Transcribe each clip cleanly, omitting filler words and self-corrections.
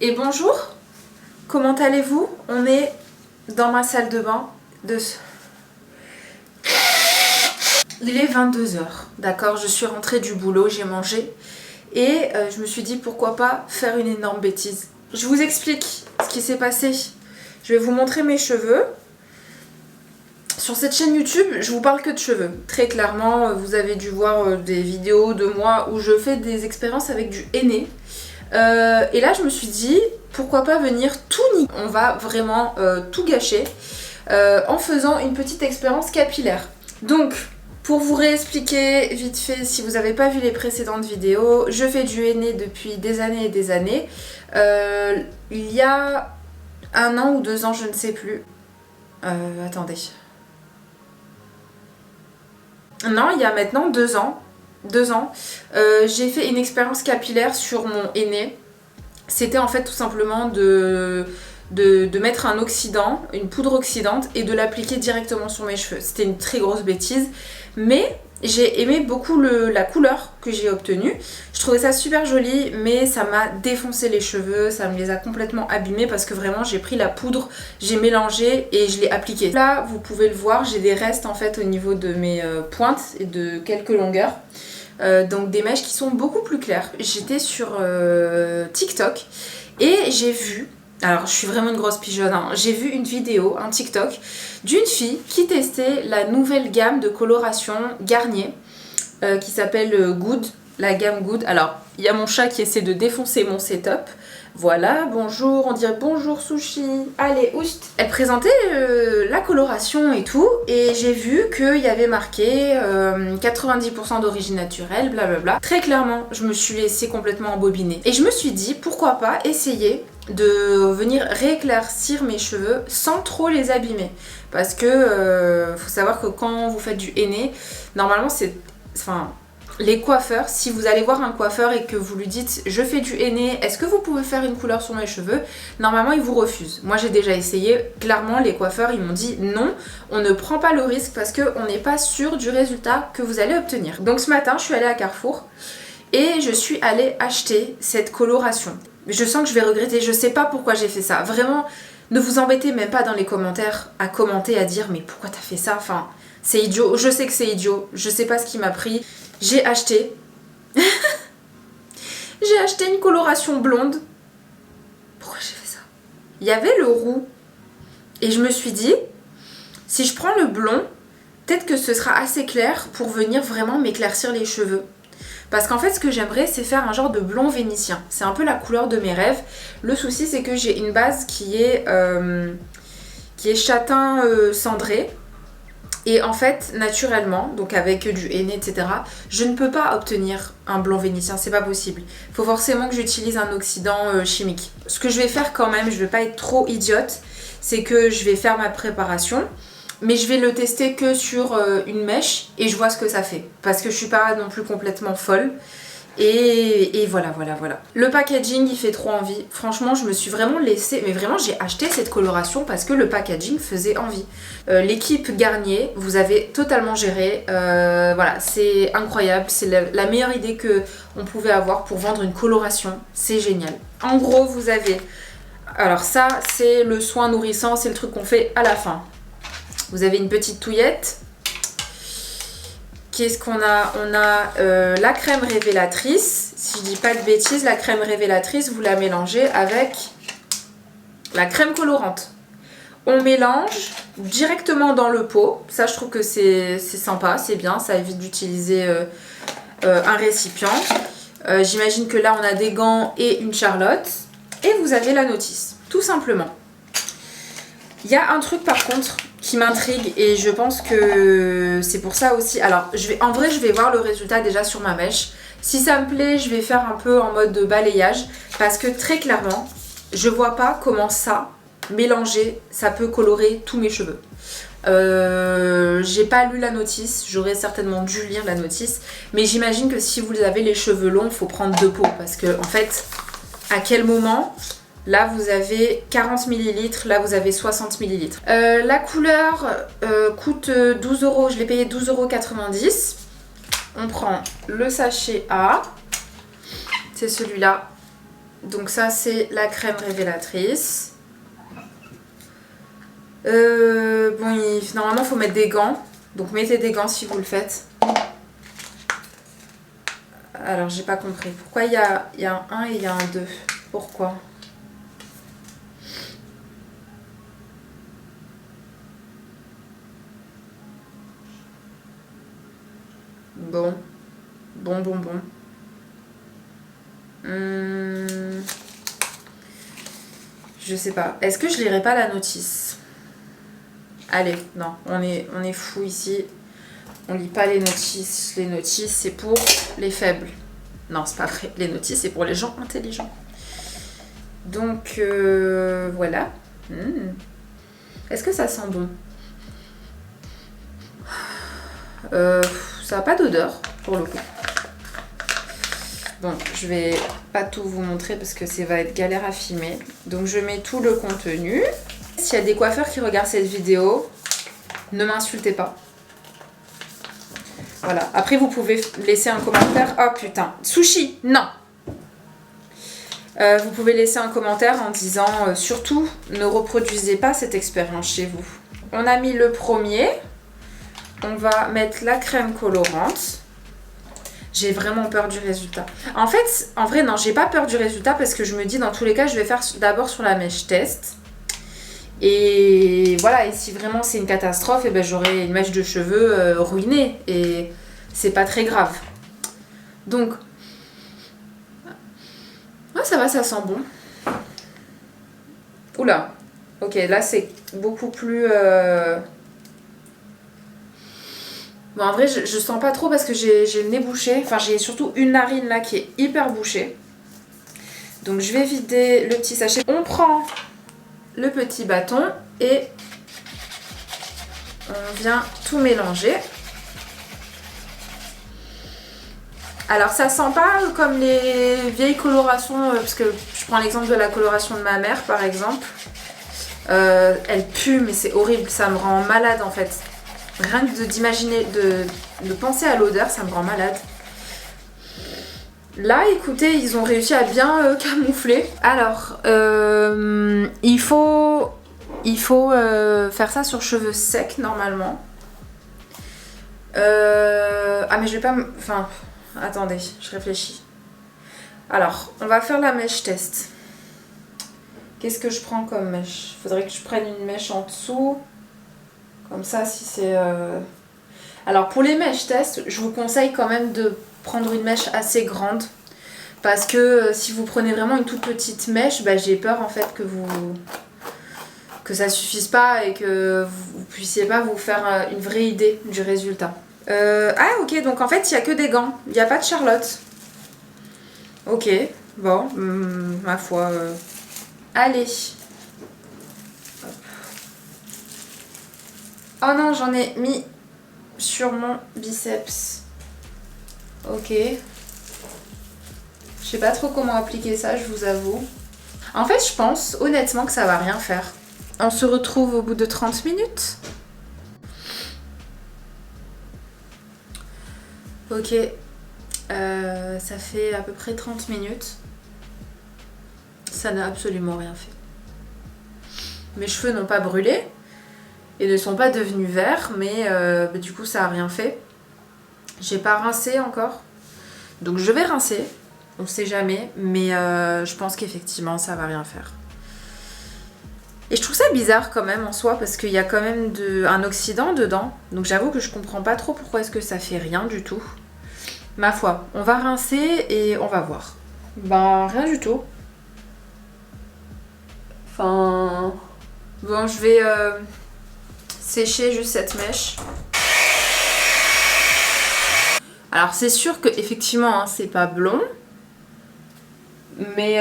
Et bonjour, comment allez-vous? On est dans ma salle de bain de... Il est 22 h, d'accord, je suis rentrée du boulot, j'ai mangé et je me suis dit pourquoi pas faire une énorme bêtise. Je vous explique ce qui s'est passé. Je vais vous montrer mes cheveux. Sur cette chaîne YouTube, je vous parle que de cheveux. Très clairement, vous avez dû voir des vidéos de moi où je fais des expériences avec du henné. Et là, je me suis dit, pourquoi pas venir tout niquer. On va vraiment tout gâcher en faisant une petite expérience capillaire. Donc, pour vous réexpliquer vite fait, si vous n'avez pas vu les précédentes vidéos, je fais du henné depuis des années et des années. Il y a 1 an ou 2 ans, je ne sais plus. Attendez. Non, il y a maintenant 2 ans. 2 ans. J'ai fait une expérience capillaire sur mon henné. C'était en fait tout simplement de mettre un oxydant, une poudre oxydante et de l'appliquer directement sur mes cheveux. C'était une très grosse bêtise. Mais j'ai aimé beaucoup la couleur que j'ai obtenue. Je trouvais ça super joli, mais ça m'a défoncé les cheveux, ça me les a complètement abîmés parce que vraiment j'ai pris la poudre, j'ai mélangé et je l'ai appliquée. Là, vous pouvez le voir, j'ai des restes en fait au niveau de mes pointes et de quelques longueurs. Donc des mèches qui sont beaucoup plus claires. J'étais sur TikTok et j'ai vu... Alors, je suis vraiment une grosse pigeonne, hein. J'ai vu une vidéo, un TikTok, d'une fille qui testait la nouvelle gamme de coloration Garnier qui s'appelle Good, la gamme Good. Alors, il y a mon chat qui essaie de défoncer mon setup. Voilà, bonjour, on dirait bonjour sushi. Allez, oust. Elle présentait la coloration et tout, et j'ai vu qu'il y avait marqué 90% d'origine naturelle, blablabla. Très clairement, je me suis laissée complètement embobiner. Et je me suis dit, pourquoi pas essayer de venir rééclaircir mes cheveux sans trop les abîmer. Parce que faut savoir que quand vous faites du henné, normalement c'est... Enfin, les coiffeurs, si vous allez voir un coiffeur et que vous lui dites je fais du henné, est-ce que vous pouvez faire une couleur sur mes cheveux? Normalement ils vous refusent. Moi j'ai déjà essayé, clairement les coiffeurs ils m'ont dit non, on ne prend pas le risque parce qu'on n'est pas sûr du résultat que vous allez obtenir. Donc ce matin je suis allée à Carrefour et je suis allée acheter cette coloration. Je sens que je vais regretter, je sais pas pourquoi j'ai fait ça. Vraiment, ne vous embêtez même pas dans les commentaires à commenter, à dire mais pourquoi t'as fait ça? Enfin, c'est idiot, je sais que c'est idiot, je sais pas ce qui m'a pris. J'ai acheté... j'ai acheté une coloration blonde. Pourquoi j'ai fait ça? Il y avait le roux. Et je me suis dit, si je prends le blond, peut-être que ce sera assez clair pour venir vraiment m'éclaircir les cheveux. Parce qu'en fait, ce que j'aimerais, c'est faire un genre de blond vénitien. C'est un peu la couleur de mes rêves. Le souci, c'est que j'ai une base qui est châtain cendré. Et en fait, naturellement, donc avec du henné, etc., je ne peux pas obtenir un blond vénitien. C'est pas possible. Il faut forcément que j'utilise un oxydant chimique. Ce que je vais faire quand même, je vais pas être trop idiote, c'est que je vais faire ma préparation. Mais je vais le tester que sur une mèche et je vois ce que ça fait. Parce que je suis pas non plus complètement folle. Et voilà. Le packaging, il fait trop envie. Franchement, je me suis vraiment laissée... Mais vraiment, j'ai acheté cette coloration parce que le packaging faisait envie. L'équipe Garnier, vous avez totalement géré. Voilà, c'est incroyable. C'est la meilleure idée qu'on pouvait avoir pour vendre une coloration. C'est génial. En gros, vous avez... Alors ça, c'est le soin nourrissant. C'est le truc qu'on fait à la fin. Vous avez une petite touillette. Qu'est-ce qu'on a? On a la crème révélatrice. Si je dis pas de bêtises, la crème révélatrice, vous la mélangez avec la crème colorante. On mélange directement dans le pot. Ça, je trouve que c'est sympa, c'est bien. Ça évite d'utiliser un récipient. J'imagine que là, on a des gants et une charlotte. Et vous avez la notice, tout simplement. Il y a un truc par contre qui m'intrigue et je pense que c'est pour ça aussi. Alors en vrai je vais voir le résultat déjà sur ma mèche. Si ça me plaît, je vais faire un peu en mode de balayage parce que très clairement je vois pas comment ça, mélangé, ça peut colorer tous mes cheveux. J'ai pas lu la notice, j'aurais certainement dû lire la notice, mais j'imagine que si vous avez les cheveux longs, il faut prendre 2 pots parce que en fait, à quel moment... Là, vous avez 40 ml, là, vous avez 60 ml. La couleur coûte 12 €, je l'ai payé 12,90 €. On prend le sachet A, c'est celui-là. Donc ça c'est la crème révélatrice. Normalement il faut mettre des gants. Donc mettez des gants si vous le faites. Alors j'ai pas compris. Pourquoi il y a un 1 et il y a un 2? Pourquoi? Bon. Je sais pas. Est-ce que je lirai pas la notice? Allez, non, on est fou ici. On lit pas les notices. Les notices, c'est pour les faibles. Non, c'est pas vrai. Les notices, c'est pour les gens intelligents. Donc, voilà. Est-ce que ça sent bon? Ça n'a pas d'odeur, pour le coup. Bon, je vais pas tout vous montrer parce que ça va être galère à filmer. Donc, je mets tout le contenu. S'il y a des coiffeurs qui regardent cette vidéo, ne m'insultez pas. Voilà. Après, vous pouvez laisser un commentaire. Oh putain, sushi, non. Vous pouvez laisser un commentaire en disant surtout, ne reproduisez pas cette expérience chez vous. On a mis le premier. On va mettre la crème colorante. J'ai vraiment peur du résultat. En fait, en vrai, non, j'ai pas peur du résultat parce que je me dis, dans tous les cas, je vais faire d'abord sur la mèche test. Et voilà, et si vraiment c'est une catastrophe, et ben j'aurai une mèche de cheveux ruinée. Et c'est pas très grave. Donc, ouais, ça va, ça sent bon. Oula, ok, là c'est beaucoup plus... Bon, en vrai, je sens pas trop parce que j'ai le nez bouché. Enfin, j'ai surtout une narine là qui est hyper bouchée. Donc, je vais vider le petit sachet. On prend le petit bâton et on vient tout mélanger. Alors, ça sent pas comme les vieilles colorations, parce que je prends l'exemple de la coloration de ma mère, par exemple. Elle pue, mais c'est horrible. Ça me rend malade, en fait. Rien que d'imaginer, de penser à l'odeur, ça me rend malade. Là, écoutez, ils ont réussi à bien camoufler. Alors, il faut faire ça sur cheveux secs, normalement. Ah, mais je vais pas... Enfin, attendez, je réfléchis. Alors, on va faire la mèche test. Qu'est-ce que je prends comme mèche? Faudrait que je prenne une mèche en dessous. Comme ça, si c'est... Alors, pour les mèches test, je vous conseille quand même de prendre une mèche assez grande. Parce que si vous prenez vraiment une toute petite mèche, bah, j'ai peur en fait que ça suffise pas et que vous puissiez pas vous faire une vraie idée du résultat. Ah, ok, donc en fait, il n'y a que des gants. Il n'y a pas de Charlotte. Ok, bon, ma foi. Allez. Oh non, j'en ai mis sur mon biceps. Ok. Je sais pas trop comment appliquer ça, je vous avoue. En fait, je pense honnêtement que ça va rien faire. On se retrouve au bout de 30 minutes. Ok. Ça fait à peu près 30 minutes. Ça n'a absolument rien fait. Mes cheveux n'ont pas brûlé. Et ne sont pas devenus verts, mais du coup ça a rien fait. J'ai pas rincé encore, donc je vais rincer, on sait jamais, mais je pense qu'effectivement ça va rien faire. Et je trouve ça bizarre quand même en soi, parce qu'il y a quand même un oxydant dedans, donc j'avoue que je comprends pas trop pourquoi est-ce que ça fait rien du tout. Ma foi, on va rincer et on va voir. Ben rien du tout. Enfin... Bon, je vais... sécher juste cette mèche. Alors c'est sûr que effectivement hein, c'est pas blond, mais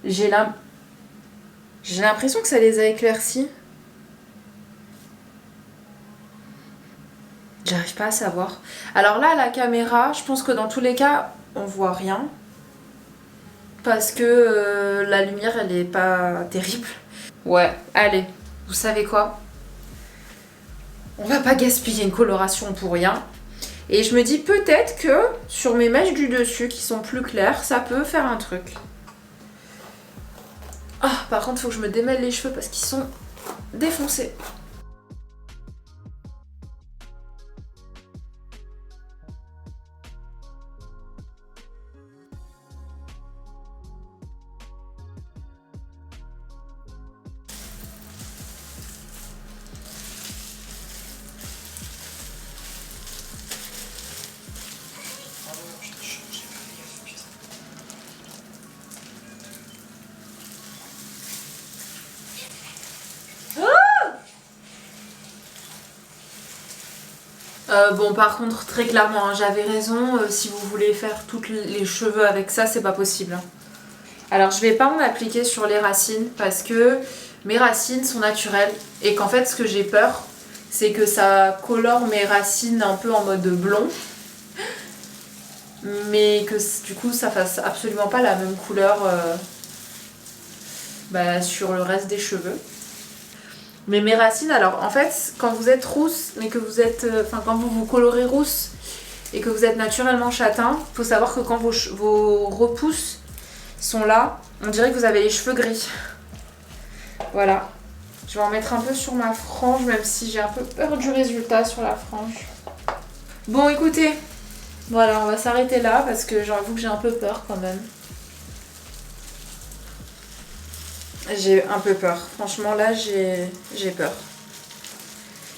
j'ai l'impression que ça les a éclaircis. J'arrive pas à savoir. Alors là, la caméra, je pense que dans tous les cas, on voit rien. Parce que la lumière, elle est pas terrible. Ouais, allez, vous savez quoi? On va pas gaspiller une coloration pour rien. Et je me dis peut-être que sur mes mèches du dessus qui sont plus claires, ça peut faire un truc. Ah, par contre, il faut que je me démêle les cheveux parce qu'ils sont défoncés. Bon, par contre, très clairement, hein, j'avais raison. Si vous voulez faire tous les cheveux avec ça, c'est pas possible. Hein. Alors, je vais pas m'en appliquer sur les racines parce que mes racines sont naturelles et qu'en fait, ce que j'ai peur, c'est que ça colore mes racines un peu en mode blond, mais que du coup, ça fasse absolument pas la même couleur sur le reste des cheveux. Mais mes racines, alors en fait, quand vous êtes rousse, mais que vous êtes. Quand vous vous colorez rousse et que vous êtes naturellement châtain, il faut savoir que quand vos repousses sont là, on dirait que vous avez les cheveux gris. Voilà. Je vais en mettre un peu sur ma frange, même si j'ai un peu peur du résultat sur la frange. Bon, écoutez, voilà, on va s'arrêter là parce que j'avoue que j'ai un peu peur quand même. J'ai un peu peur. Franchement, là, j'ai peur.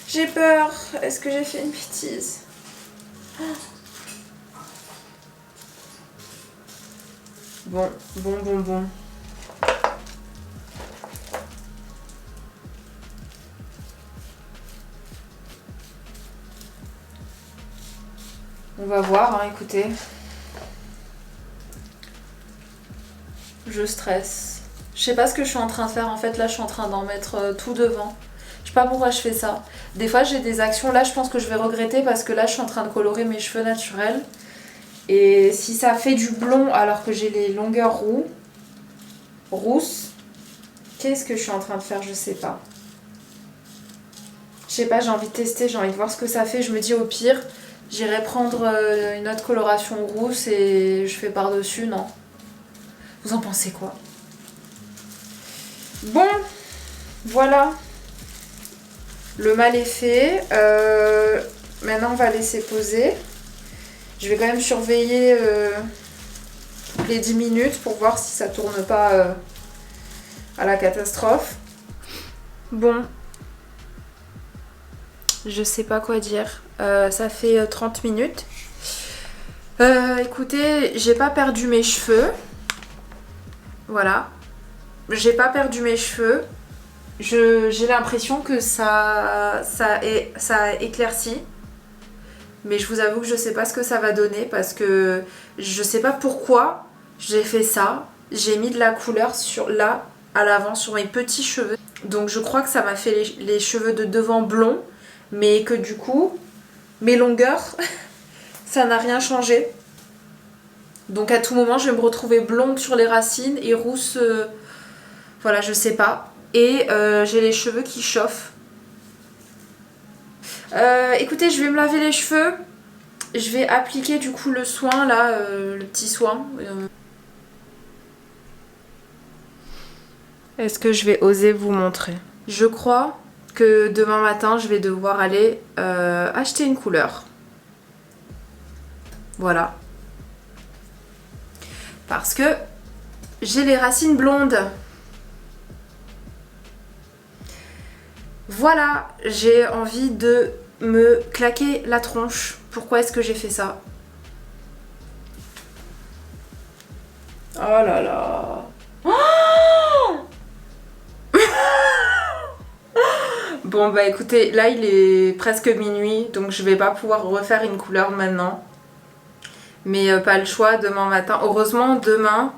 J'ai peur. Est-ce que j'ai fait une bêtise? Bon. On va voir, hein, écoutez. Je stresse. Je sais pas ce que je suis en train de faire. En fait, là, je suis en train d'en mettre tout devant. Je sais pas pourquoi je fais ça. Des fois, j'ai des actions. Là, je pense que je vais regretter parce que là, je suis en train de colorer mes cheveux naturels. Et si ça fait du blond alors que j'ai les longueurs rousses, qu'est-ce que je suis en train de faire? Je sais pas. Je sais pas, j'ai envie de tester, j'ai envie de voir ce que ça fait. Je me dis au pire, j'irai prendre une autre coloration rousse et je fais par-dessus, non? Vous en pensez quoi? Bon, voilà. Le mal est fait. Maintenant, on va laisser poser. Je vais quand même surveiller les 10 minutes pour voir si ça tourne pas à la catastrophe. Bon. Je sais pas quoi dire. Ça fait 30 minutes. Écoutez, j'ai pas perdu mes cheveux. Voilà. J'ai pas perdu mes cheveux. J'ai l'impression que ça a éclairci. Mais je vous avoue que je sais pas ce que ça va donner parce que je sais pas pourquoi j'ai fait ça. J'ai mis de la couleur là, à l'avant, sur mes petits cheveux. Donc je crois que ça m'a fait les cheveux de devant blonds. Mais que du coup, mes longueurs, ça n'a rien changé. Donc à tout moment, je vais me retrouver blonde sur les racines et rousse, voilà, je sais pas. Et j'ai les cheveux qui chauffent. Écoutez, je vais me laver les cheveux. Je vais appliquer du coup le soin, là, le petit soin. Est-ce que je vais oser vous montrer? Je crois que demain matin, je vais devoir aller acheter une couleur. Voilà. Parce que j'ai les racines blondes. Voilà, j'ai envie de me claquer la tronche. Pourquoi est-ce que j'ai fait ça? Oh là là. Oh bon bah écoutez, là il est presque minuit, donc je vais pas pouvoir refaire une couleur maintenant. Mais pas le choix, demain matin. Heureusement, demain,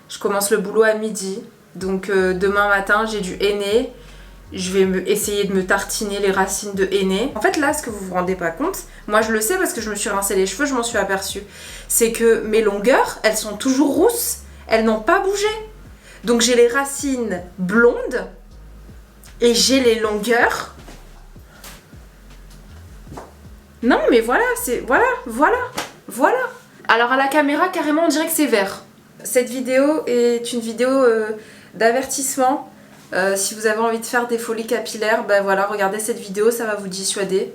je commence le boulot à midi. Donc demain matin, j'ai du henné. Je vais essayer de me tartiner les racines de henné. En fait, là, ce que vous vous rendez pas compte, moi je le sais parce que je me suis rincé les cheveux, je m'en suis aperçue. C'est que mes longueurs, elles sont toujours rousses. Elles n'ont pas bougé. Donc j'ai les racines blondes et j'ai les longueurs Non, mais voilà, c'est... Voilà, voilà, voilà. Alors à la caméra, carrément, on dirait que c'est vert. Cette vidéo est une vidéo d'avertissement. Si vous avez envie de faire des folies capillaires, ben voilà, regardez cette vidéo, ça va vous dissuader.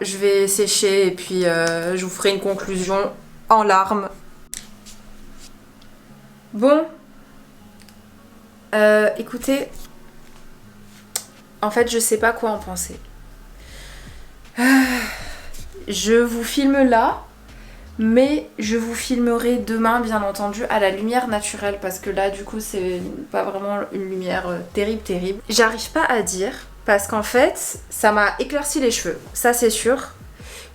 Je vais sécher et puis je vous ferai une conclusion en larmes. Bon, écoutez, en fait, je sais pas quoi en penser. Je vous filme là, mais je vous filmerai demain, bien entendu, à la lumière naturelle, parce que là, du coup, c'est pas vraiment une lumière terrible. J'arrive pas à dire, parce qu'en fait, ça m'a éclairci les cheveux, ça c'est sûr.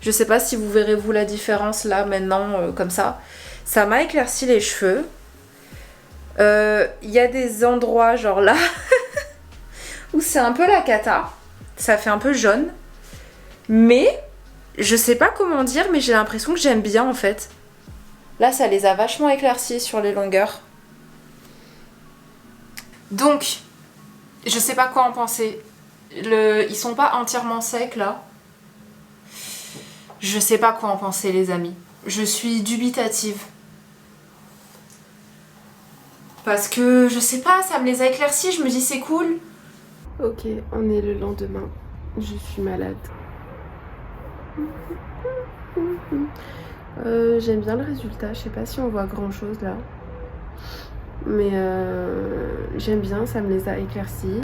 Je sais pas si vous verrez vous la différence là, maintenant, comme ça. Ça m'a éclairci les cheveux. Y a des endroits, genre là, où c'est un peu la cata. Ça fait un peu jaune. Mais, je sais pas comment dire, mais j'ai l'impression que j'aime bien en fait. Là, ça les a vachement éclaircis sur les longueurs. Donc, je sais pas quoi en penser. Ils sont pas entièrement secs là. Je sais pas quoi en penser, les amis. Je suis dubitative. Parce que, je sais pas, ça me les a éclaircis, je me dis c'est cool. Ok, on est le lendemain. Je suis malade. J'aime bien le résultat. Je sais pas si on voit grand chose là. Mais j'aime bien, ça me les a éclaircis.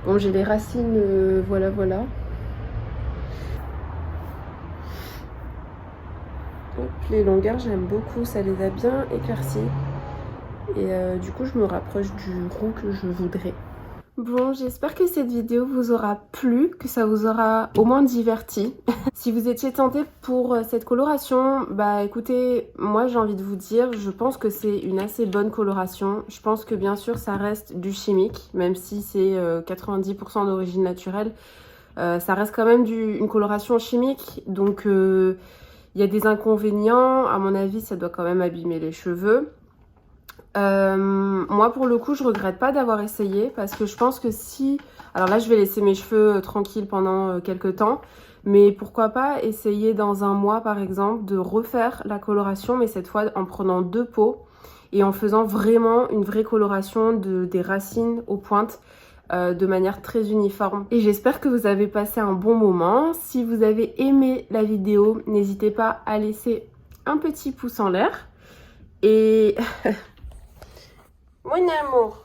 Bon, j'ai les racines, voilà. Hop, les longueurs, j'aime beaucoup, ça les a bien éclaircies. Et du coup, je me rapproche du roux que je voudrais. Bon, j'espère que cette vidéo vous aura plu, que ça vous aura au moins diverti. Si vous étiez tenté pour cette coloration, bah écoutez, moi j'ai envie de vous dire, je pense que c'est une assez bonne coloration. Je pense que bien sûr ça reste du chimique, même si c'est 90% d'origine naturelle. Ça reste quand même une coloration chimique, donc il y a des inconvénients. À mon avis, ça doit quand même abîmer les cheveux. Moi pour le coup je regrette pas d'avoir essayé parce que je pense que si... Alors là je vais laisser mes cheveux tranquilles pendant quelques temps, mais pourquoi pas essayer dans un mois par exemple de refaire la coloration, mais cette fois en prenant 2 pots et en faisant vraiment une vraie coloration des racines aux pointes de manière très uniforme. Et j'espère que vous avez passé un bon moment. Si vous avez aimé la vidéo, n'hésitez pas à laisser un petit pouce en l'air et... Mon amour,